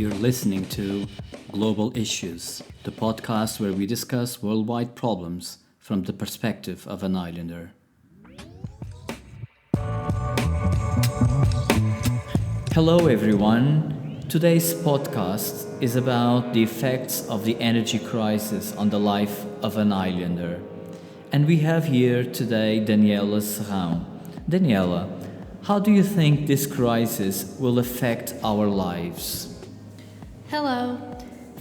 You're listening to Global Issues, the podcast where we discuss worldwide problems from the perspective of an islander. Hello, everyone. Today's podcast is about the effects of the energy crisis on the life of an islander. And we have here today Daniela Serrão. Daniela, how do you think this crisis will affect our lives? Hello.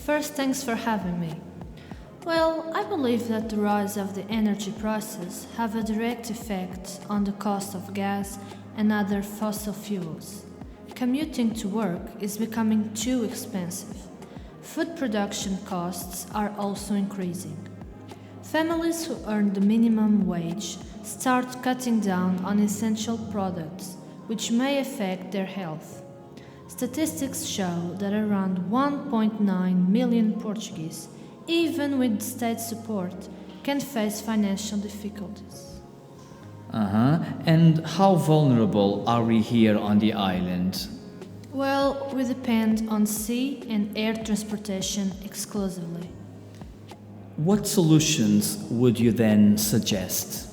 First, thanks for having me. Well, I believe that the rise of the energy prices have a direct effect on the cost of gas and other fossil fuels. Commuting to work is becoming too expensive. Food production costs are also increasing. Families who earn the minimum wage start cutting down on essential products, which may affect their health. Statistics show that around 1.9 million Portuguese, even with state support, can face financial difficulties. And how vulnerable are we here on the island? Well, we depend on sea and air transportation exclusively. What solutions would you then suggest?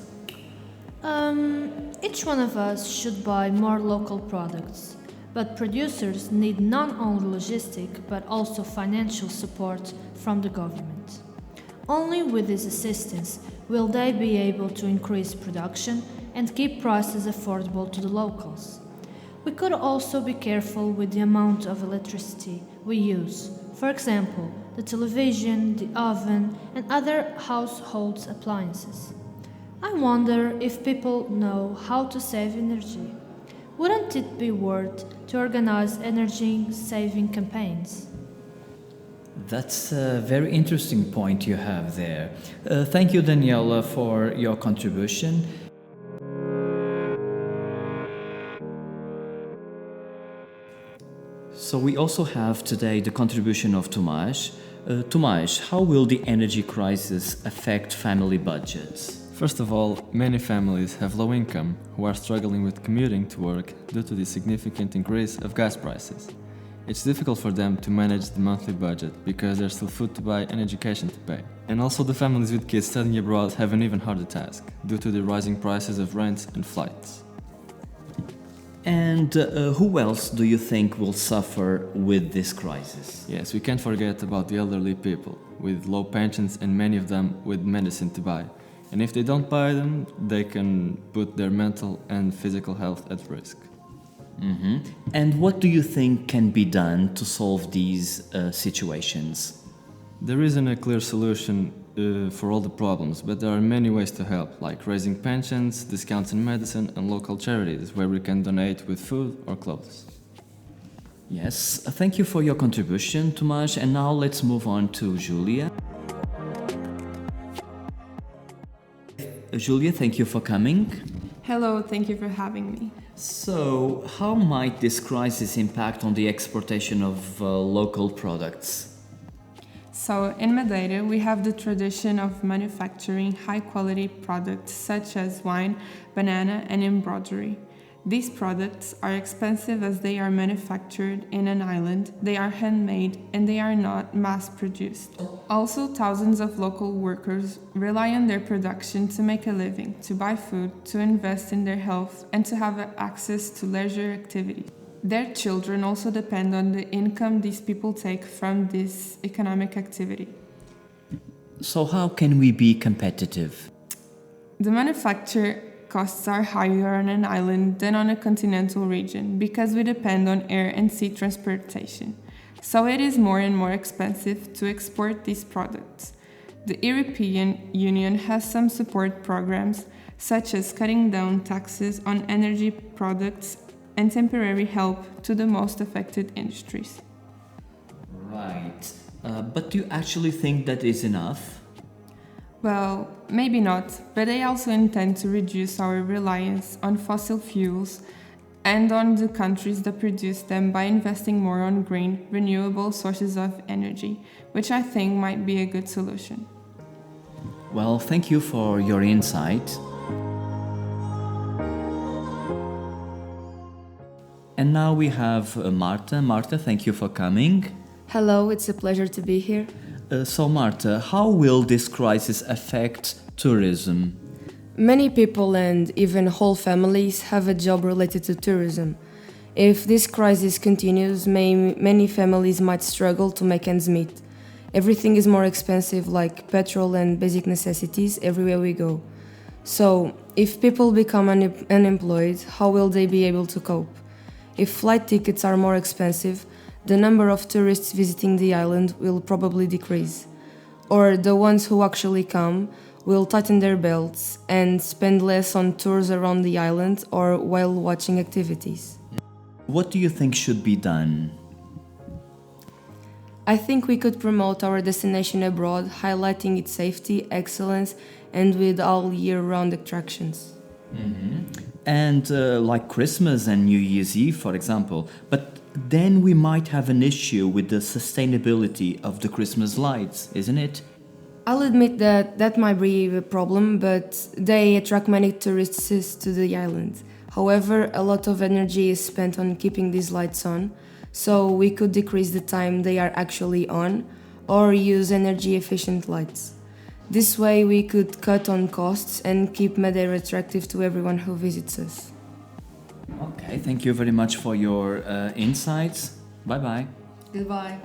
Each one of us should buy more local products, but producers need not only logistic but also financial support from the government. Only with this assistance will they be able to increase production and keep prices affordable to the locals. We could also be careful with the amount of electricity we use. For example, the television, the oven, and other household appliances. I wonder if people know how to save energy. Wouldn't it be worth to organize energy-saving campaigns? That's a very interesting point you have there. Thank you, Daniela, for your contribution. So we also have today the contribution of Tomás. Tomás, how will the energy crisis affect family budgets? First of all, many families have low income who are struggling with commuting to work due to the significant increase of gas prices. It's difficult for them to manage the monthly budget because there's still food to buy and education to pay. And also the families with kids studying abroad have an even harder task due to the rising prices of rents and flights. And who else do you think will suffer with this crisis? Yes, we can't forget about the elderly people with low pensions and many of them with medicine to buy. And if they don't buy them, they can put their mental and physical health at risk. And what do you think can be done to solve these situations? There isn't a clear solution for all the problems, but there are many ways to help, like raising pensions, discounts in medicine, and local charities where we can donate with food or clothes. Yes, thank you for your contribution, Tomás. And now let's move on to Julia. Julia, thank you for coming. Hello, thank you for having me. So, how might this crisis impact on the exportation of local products? So, in Madeira, we have the tradition of manufacturing high quality products such as wine, banana, and embroidery. These products are expensive as they are manufactured in an island, they are handmade, and they are not mass produced. Also, thousands of local workers rely on their production to make a living, to buy food, to invest in their health, and to have access to leisure activities. Their children also depend on the income these people take from this economic activity. So, how can we be competitive? The manufacture costs are higher on an island than on a continental region because we depend on air and sea transportation. So it is more and more expensive to export these products. The European Union has some support programs such as cutting down taxes on energy products and temporary help to the most affected industries. Right. But do you actually think that is enough? Well, maybe not, but they also intend to reduce our reliance on fossil fuels and on the countries that produce them by investing more on green, renewable sources of energy, which I think might be a good solution. Well, thank you for your insight. And now we have Marta. Marta, thank you for coming. Hello, it's a pleasure to be here. So, Marta, how will this crisis affect tourism? Many people and even whole families have a job related to tourism. If this crisis continues, many families might struggle to make ends meet. Everything is more expensive, like petrol and basic necessities, everywhere we go. So, if people become unemployed, how will they be able to cope? If flight tickets are more expensive, the number of tourists visiting the island will probably decrease. Or the ones who actually come will tighten their belts and spend less on tours around the island or while watching activities. What do you think should be done? I think we could promote our destination abroad, highlighting its safety, excellence, and with all year-round attractions. And like Christmas and New Year's Eve, for example. But then we might have an issue with the sustainability of the Christmas lights, isn't it? I'll admit that might be a problem, but they attract many tourists to the island. However, a lot of energy is spent on keeping these lights on, so we could decrease the time they are actually on or use energy-efficient lights. This way we could cut on costs and keep Madeira attractive to everyone who visits us. Okay, thank you very much for your insights. Bye-bye. Goodbye.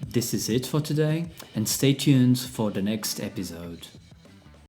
This is it for today, and stay tuned for the next episode.